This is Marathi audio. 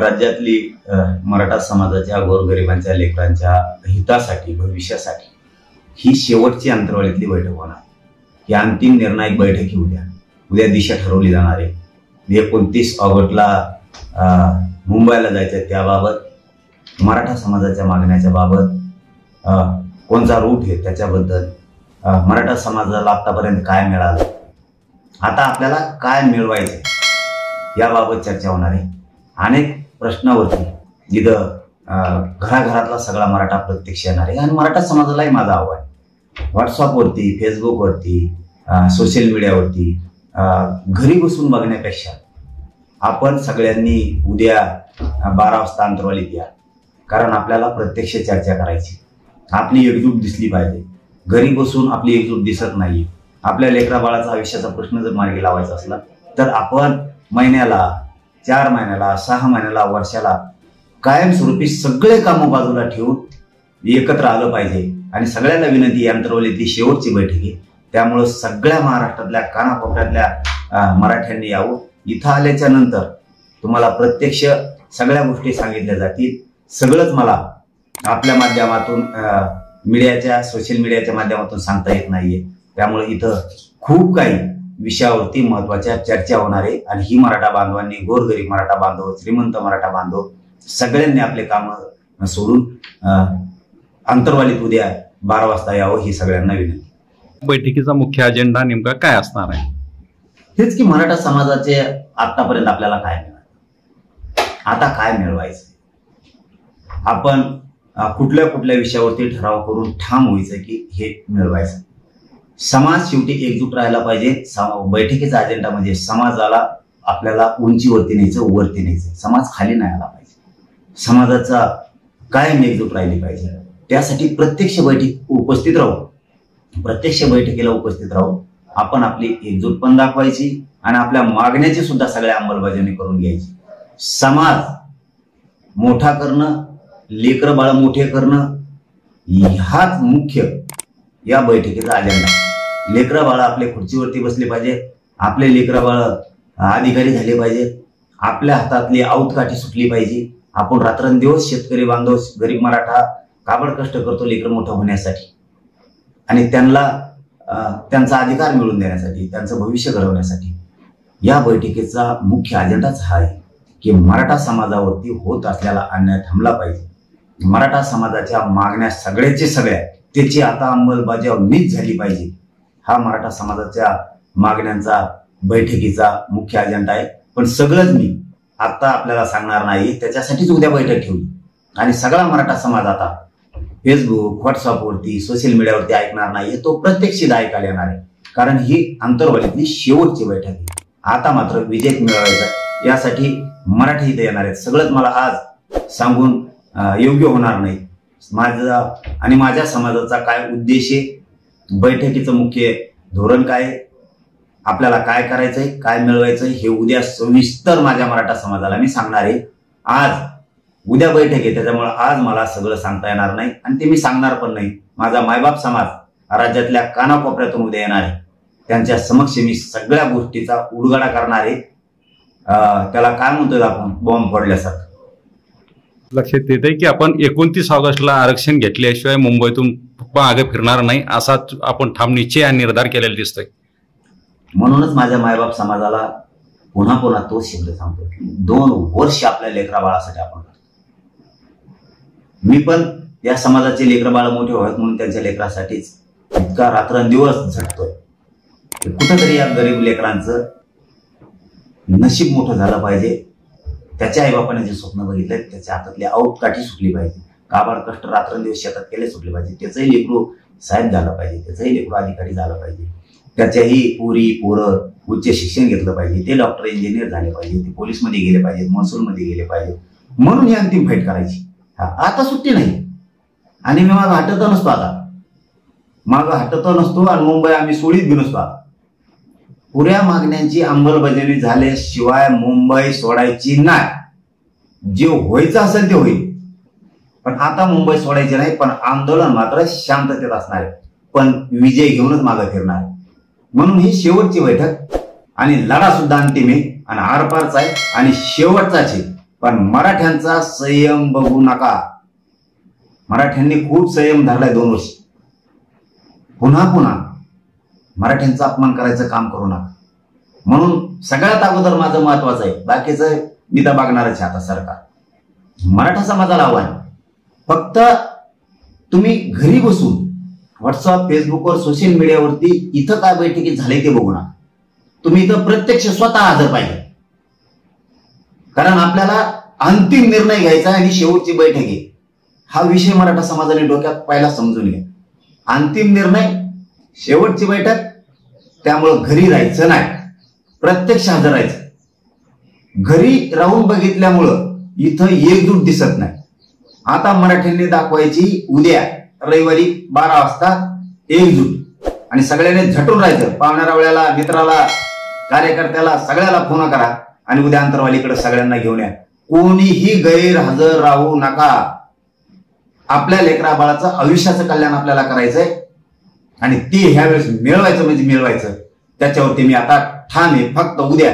राज्यातली मराठा समाजाच्या गोरगरिबांच्या लेकरांच्या हितासाठी भविष्यासाठी ही शेवटची अंतर्वालीतली बैठक होणार। ही अंतिम निर्णायक बैठक उद्या दिशा ठरवली जाणार आहे। 29 ऑगस्टला मुंबईला जायचं त्याबाबत मराठा समाजाच्या मागण्याच्या बाबत कोणता रूट आहे त्याच्याबद्दल मराठा समाजाला आतापर्यंत काय मिळालं, आता आपल्याला काय मिळवायचं याबाबत चर्चा होणार आहे। अनेक प्रश्नावरती जिथं घराघरातला सगळा मराठा प्रत्यक्ष येणार आहे आणि मराठा समाजालाही माझं आव्हान व्हॉट्सअपवरती, फेसबुकवरती, सोशल मीडियावरती घरी बसून बघण्यापेक्षा आपण सगळ्यांनी उद्या 12 वाजता अंतर्वालीत या, कारण आपल्याला प्रत्यक्ष चर्चा करायची, आपली एकजूट दिसली पाहिजे। घरी बसून आपली एकजूट दिसत नाही। आपल्या लेकरा बाळाचा आयुष्याचा प्रश्न जर मार्गी लावायचा असला तर आपण महिन्याला, 4 महिन्याला, 6 महिन्याला, वर्षाला कायमस्वरूपी सगळे कामं बाजूला ठेवून एकत्र आलं पाहिजे। आणि सगळ्यांना विनंती, अंतर्वालीतली शेवटची बैठक आहे, त्यामुळे सगळ्या महाराष्ट्रातल्या कानाकोपऱ्यातल्या मराठ्यांनी यावं। इथं आल्याच्या नंतर तुम्हाला प्रत्यक्ष सगळ्या गोष्टी सांगितल्या जातील। सगळंच मला आपल्या माध्यमातून मीडियाच्या, सोशल मीडियाच्या माध्यमातून सांगता येत नाहीये, त्यामुळे इथं खूप काही विषयावरती महत्वाच्या चर्चा होणार आहे। आणि ही मराठा बांधवांनी, गोरगरीब मराठा बांधव, श्रीमंत मराठा बांधव सगळ्यांनी आपले काम सोडून अंतर्वालीत उद्या 12 वाजता यावं ही सगळ्यांना विनंती। बैठकीचा मुख्य अजेंडा नेमका काय असणार आहे? हेच की मराठा समाजाचे आतापर्यंत आपल्याला काय मिळालं, आता काय मिळवायचं, आपण कुठल्या कुठल्या विषयावरती ठराव करून ठाम व्हायचं की हे मिळवायचं। समाज शेवटी एकजूट राहायला पाहिजे। बैठकीचा अजेंडा म्हणजे समाजाला आपल्याला उंचीवरती न्यायचं, वरती न्यायचं, समाज खाली नाही आला पाहिजे, समाजाचा कायम एकजूट राहिली पाहिजे। त्यासाठी प्रत्यक्ष बैठक उपस्थित राहू, प्रत्यक्ष बैठकीला उपस्थित राहू आपण आपली एकजूट पण दाखवायची आणि आपल्या मागण्याची सुद्धा सगळ्या अंमलबजावणी करून घ्यायची। समाज मोठा करणं, लेकर बाळ मोठे करणं हाच मुख्य या बैठकीचा अजेंडा। लेकर बाळ आपले खुर्चीवरती बसले पाहिजे, आपले लेकर बाळ अधिकारी झाले पाहिजे, आपल्या हातातली आऊतकाठी सुटली पाहिजे। आपण रात्रंदिवस शेतकरी बांधव, गरीब मराठा काबड कष्ट करतो लेकर मोठं होण्यासाठी आणि त्यांना त्यांचा अधिकार मिळवून देण्यासाठी, त्यांचं भविष्य घडवण्यासाठी। या बैठकीचा मुख्य अजेंडाच हा आहे की मराठा समाजावरती होत असलेला अन्याय थांबला पाहिजे। मराठा समाजाच्या मागण्या सगळ्याचे सगळ्या त्याची आता अंमलबजावणीच झाली पाहिजे। हा मराठा समाजाच्या मागण्यांचा बैठकीचा मुख्य अजेंडा आहे। पण सगळंच मी आता आपल्याला सांगणार नाही, त्याच्यासाठीच उद्या बैठक ठेवली आणि सगळा मराठा समाज आता फेसबुक, व्हॉट्सअपवरती, सोशल मीडियावरती ऐकणार नाही, तो प्रत्यक्षित ऐकायला येणार आहे, कारण ही अंतर्वालीतली शेवटची बैठक आहे। आता मात्र विजय मिळवायचा, यासाठी मराठी इथे येणार आहेत। सगळंच मला आज सांगून योग्य होणार नाही। माझा आणि माझ्या समाजाचा काय उद्देश आहे, बैठकीचं मुख्य धोरण काय, आपल्याला काय करायचंय, काय मिळवायचंय हे उद्या सविस्तर माझ्या मराठा समाजाला मी सांगणार आहे। आज उद्या बैठक आहे, त्याच्यामुळे आज मला सगळं सांगता येणार नाही आणि ते मी सांगणार पण नाही। माझा मायबाप समाज राज्यातल्या कानाकोपऱ्यातून उद्या येणार आहे, त्यांच्या समक्ष मी सगळ्या गोष्टीचा उलगडा करणार आहे। त्याला काय म्हणतोय आपण, बॉम्ब फोडल्यासारखं। लक्षात येते की आपण 29 ऑगस्टला आरक्षण घेतल्याशिवाय मुंबईतून मागे फिरणार नाही असा आपण ठाम निश्चय आणि निर्धार केलेला दिसतोय। म्हणूनच माझ्या मायबाप समाजाला पुन्हा पुन्हा तोच शब्द सांगतो की 2 वर्ष आपल्या लेकरा बाळासाठी आपण, मी पण या समाजाचे लेकर बाळ मोठे व्हावेत म्हणून त्यांच्या लेकरासाठीच इतका रात्रंदिवस झटतोय। कुठंतरी या गरीब लेकरांचं नशीब मोठं झालं पाहिजे, त्याच्या आईबापाने जे स्वप्न बघितलंय त्याच्या हातातली आऊतकाठी सुटली पाहिजे, काबाड कष्ट रात्रंदिवस शेतात केले सुटले पाहिजे, त्याचंही लेकरू साहेब झालं पाहिजे, त्याचंही लेकरू अधिकारी झालं पाहिजे, त्याच्याही पोरी पोरं उच्च शिक्षण घेतलं पाहिजे, ते डॉक्टर इंजिनियर झाले पाहिजे, ते पोलीसमध्ये गेले पाहिजेत, महसूलमध्ये गेले पाहिजे, म्हणून ही अंतिम फाईट करायची। आता सुट्टी नाही आणि मी मागं हटत नसतो, आता मागं हटत नसतो आणि मुंबई आम्ही सोडीत बी नसतो। पुऱ्या मागण्यांची अंमलबजावणी झाल्याशिवाय मुंबई सोडायची नाही। जे व्हायचं असेल ते होईल, पण आता मुंबई सोडायची नाही, पण आंदोलन मात्र शांततेत असणार आहे, पण विजय घेऊनच मागे फिरणार। म्हणून ही शेवटची बैठक आणि लढा सुद्धा अंतिम आहे आणि आरपारचा आहे आणि शेवटचाच आहे. पण मराठ्यांचा संयम बघू नका. मराठ्यांनी खूप संयम धरलाय 2 वर्ष. पुन्हा पुन्हा मराठ्यांचा अपमान करायचं काम करू नका. म्हणून सगळ्यात अगोदर माझं महत्वाचं आहे, बाकीचं मी तर बघणारच आहे. आता सरकार मराठा समाजाला आव्हान, फक्त तुम्ही घरी बसून व्हॉट्सअप, फेसबुकवर, सोशल मीडियावरती इथं काय बैठकी झाले ते बघू नका. तुम्ही इथं प्रत्यक्ष स्वतः हजर पाहिजे. कारण आपल्याला अंतिम निर्णय घ्यायचा आणि शेवटची बैठक आहे. हा विषय मराठा समाजाने डोक्यात पहिला समजून घ्या. अंतिम निर्णय, शेवटची बैठक. त्यामुळं घरी राहायचं नाही, प्रत्यक्ष हजर राहायचं. घरी राहून बघितल्यामुळं इथं एकजूट दिसत नाही. आता मराठ्यांनी दाखवायची उद्या रविवारी 12 वाजता एकजूट आणि सगळ्यांनी झटून राहायचं. पाहुण्या वेळेला, मित्राला, कार्यकर्त्याला सगळ्याला फोन करा आणि उद्या अंतरवालीकडे सगळ्यांना घेऊन या. कोणीही गैरहजर राहू नका. आपल्या लेकरा बाळाचं आयुष्याचं कल्याण आपल्याला करायचंय आणि ते ह्यावेळेस मिळवायचं म्हणजे मिळवायचं. त्याच्यावरती मी आता ठाम आहे. फक्त उद्या